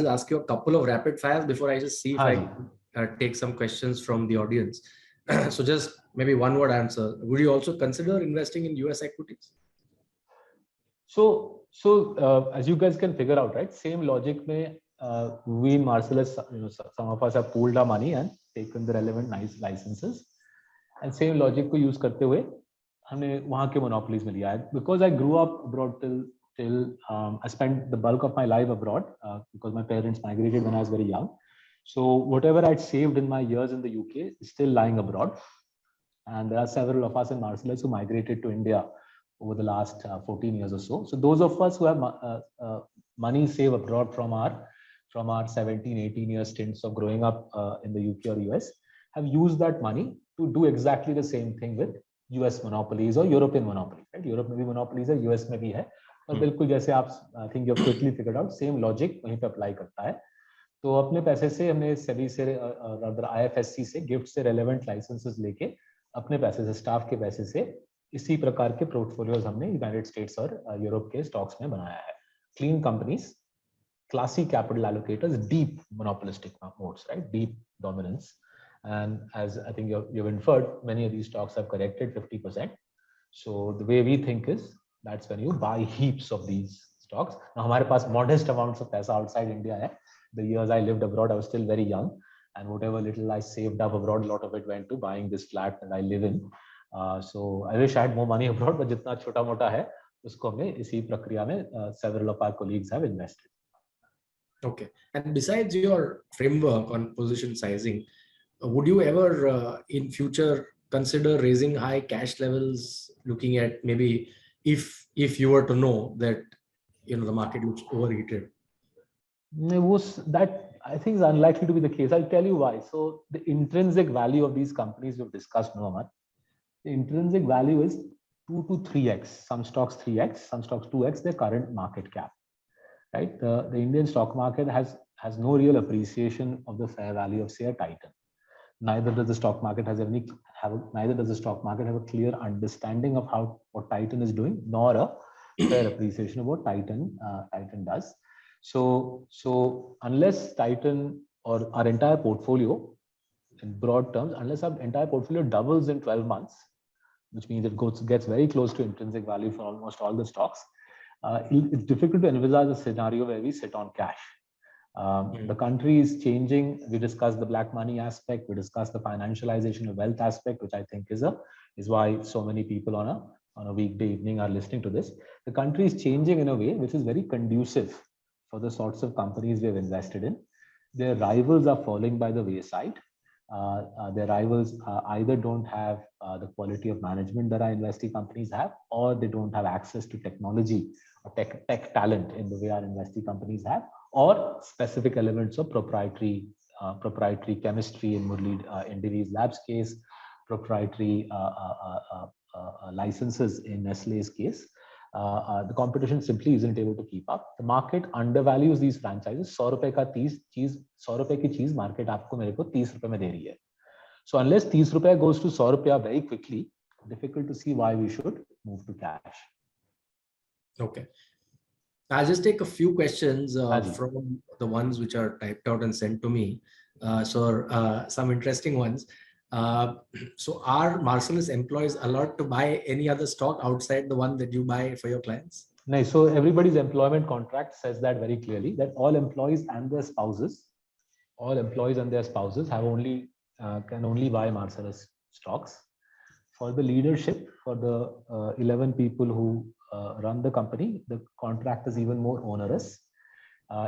ask you a couple of rapid fires before I just see if I take some questions from the audience. So just maybe one word answer. Would you also consider investing in US equities? So as you guys can figure out, right? Same logic में we in Marcellus, some of us have pooled our money and taken the relevant licenses. And same logic को use करते हुए हमने वहाँ के monopolies में लिया है. Because I grew up abroad till I spent the bulk of my life abroad because my parents migrated when I was very young. So whatever I'd saved in my years in the UK is still lying abroad. And there are several of us in Marcellus who migrated to India over the last 14 years or so. So those of us who have money saved abroad from our 17, 18 year stints of growing up in the UK or US have used that money to do exactly the same thing with US monopolies or European monopolies. Right? Europe में भी monopolies है, US में भी है. और बिल्कुल जैसे आप I think you've quickly figured out, same logic वहीं पे apply करता है. तो अपने पैसे से हमने SEBI से rather IFSC से गिफ्ट से relevant licenses लेके अपने पैसे से स्टाफ के पैसे से इसी प्रकार के पोर्टफोलियोज हमने यूनाइटेड स्टेट्स और यूरोप के स्टॉक्स में बनाया है. Clean companies, classy capital allocators, deep monopolistic moats, right, deep dominance. And as I think you've inferred, many of these stocks have corrected 50%. So the way we think is that's when you buy heaps of these stocks. Now हमारे पास modest amounts of पैसा outside India है. The years I lived abroad, I was still very young, and whatever little I saved up abroad, a lot of it went to buying this flat that I live in. So I wish I had more money abroad, but जितना छोटा मोटा है उसको हमने इसी प्रक्रिया में several of our colleagues have invested. Okay. And besides your framework on position sizing, would you ever in future consider raising high cash levels, looking at maybe if you were to know that the market looks overheated? That I think is unlikely to be the case. I'll tell you why. So the intrinsic value of these companies we've discussed, Amar. The intrinsic value is 2 to 3x. Some stocks 3x, some stocks 2x their current market cap. Right? The Indian stock market has no real appreciation of the fair value of, say, a Titan. Neither does the stock market have a clear understanding of what Titan is doing, nor a fair appreciation of what Titan does. So unless Titan or our entire portfolio, in broad terms, unless our entire portfolio doubles in 12 months, which means it gets very close to intrinsic value for almost all the stocks, it's difficult to envisage a scenario where we sit on cash. The country is changing. We discussed the black money aspect. We discussed the financialization of wealth aspect, which I think is why so many people on a weekday evening are listening to this. The country is changing in a way which is very conducive for the sorts of companies we have invested in. Their rivals are falling by the wayside. Their rivals either don't have the quality of management that our investee companies have, or they don't have access to technology or tech talent in the way our investee companies have, or specific elements of proprietary chemistry in Divi's Labs case, proprietary licenses in Nestle's case. The competition simply isn't able to keep up. The market undervalues these franchises. 100 रुपए की चीज market आपको मेरे को 30 रुपए में दे रही है. So unless 30 रुपए goes to 100 रुपया very quickly, difficult to see why we should move to cash. Okay. I'll just take a few questions from the ones which are typed out and sent to me. Some interesting ones. So are Marcellus employees allowed to buy any other stock outside the one that you buy for your clients? No, so everybody's employment contract says that very clearly, that all employees and their spouses have can only buy Marcellus stocks. For the leadership, for the 11 people who run the company, the contract is even more onerous.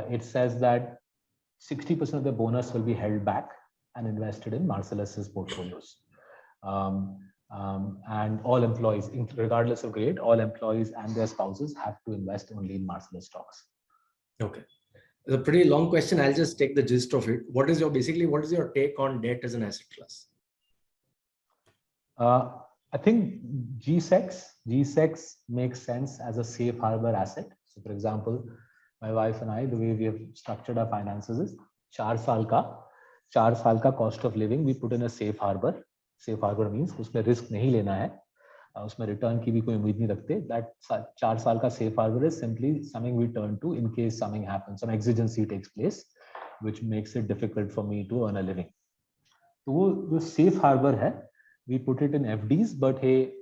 It says that 60% of the bonus will be held back and invested in Marcellus's portfolios. And all employees, regardless of grade, all employees and their spouses have to invest only in Marcellus stocks. Okay. It's a pretty long question. I'll just take the gist of it. What is your take on debt as an asset class? I think G-Secs makes sense as a safe harbor asset. So for example, my wife and I, the way we have structured our finances is 4 साल का cost of living we put in a safe harbor. Safe harbor means उसमें risk नहीं लेना है. उसमें return की भी कोई उम्मीद नहीं रखते. That 4 साल का safe harbor is simply something we turn to in case something happens, some exigency takes place, which makes it difficult for me to earn a living. तो वो जो safe harbor है, we put it in FDs, but hey,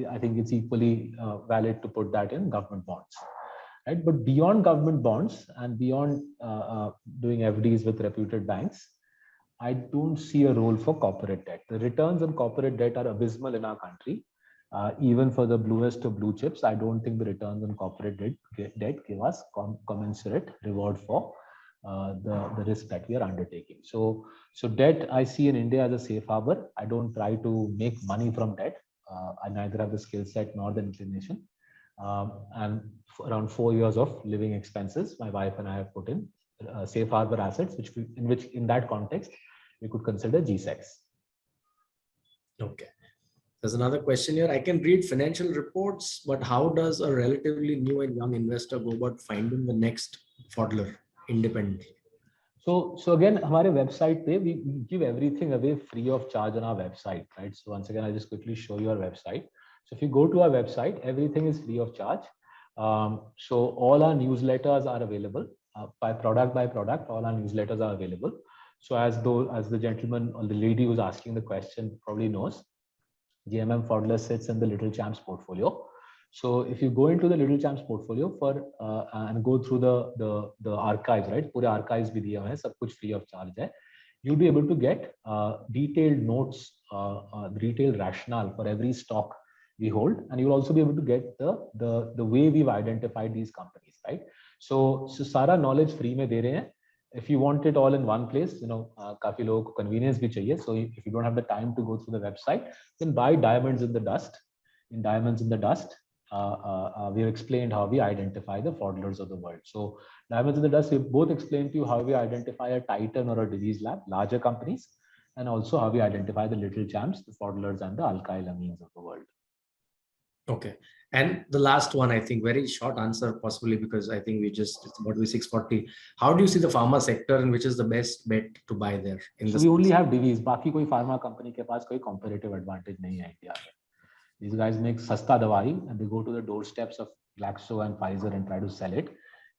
I think it's equally valid to put that in government bonds. Right? But beyond government bonds and beyond doing FDs with reputed banks, I don't see a role for corporate debt. The returns on corporate debt are abysmal in our country. Even for the bluest of blue chips, I don't think the returns on corporate debt give us commensurate reward for the risk that we are undertaking. So debt I see in India as a safe harbor. I don't try to make money from debt. I neither have the skill set nor the inclination. And around 4 years of living expenses, my wife and I have put in safe harbor assets, which in that context we could consider GSECs. Okay. There's another question here. I can read financial reports, but how does a relatively new and young investor go about finding the next FODLer independently? So again, हमारे website पे we give everything away free of charge on our website, right? So once again, I'll just quickly show you our website. So if you go to our website, everything is free of charge. So all our newsletters are available by product. All our newsletters are available. So as the gentleman or the lady who's asking the question probably knows, GMM FODLer sits in the Little Champs portfolio. So if you go into the Little Champs portfolio and go through the archives, right? पूरे archives भी दिए हुए हैं, सब कुछ free of charge है. You'll be able to get detailed notes, detailed rationale for every stock we hold, and you'll also be able to get the way we've identified these companies, right? So सारा knowledge free में दे रहे हैं. If you want it all in one place, काफी लोगों को convenience भी चाहिए. So if you don't have the time to go through the website, then buy Diamonds in the Dust. In Diamonds in the Dust, we've explained how we identify the FODLers of the world. So Diamonds in the Dust, we've both explained to you how we identify a Titan or a Disease Lab, larger companies, and also how we identify the Little Champs, the FODLers and the alkyl amines of the world. Okay. And the last one, I think, very short answer, possibly because I think it's about 640. How do you see the pharma sector and which is the best bet to buy there? So we only have divis. बाकी कोई pharma company के पास कोई comparative advantage नहीं है India में. These guys make सस्ता दवाई and they go to the doorsteps of Glaxo and Pfizer and try to sell it.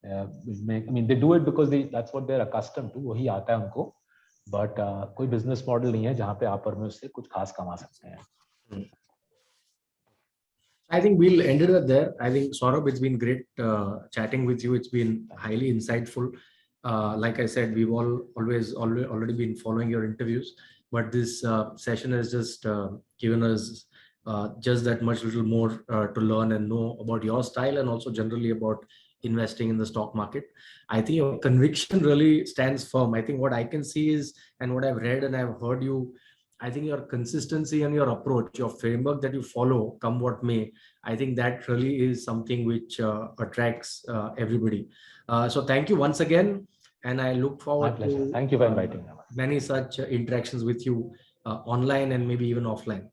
They do it because that's what they're accustomed to. वही आता है उनको. But कोई business model नहीं है जहाँ पे आप और मैं उससे कुछ खास कमा सकते हैं. I think we'll end it there. I think, Saurabh, it's been great chatting with you. It's been highly insightful. Like I said, we've already been following your interviews, but this session has just given us just that much little more to learn and know about your style and also generally about investing in the stock market. I think your conviction really stands firm. I think what I can see is, and what I've read and I've heard you, I think your consistency and your approach, your framework that you follow, come what may, I think that really is something which attracts everybody. So thank you once again. And I look forward to thank you for inviting me. Many such interactions with you online and maybe even offline.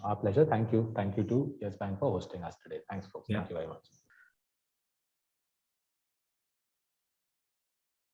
Our pleasure. Thank you. Thank you to Yes Bank for hosting us today. Thanks, folks. Yeah. Thank you very much.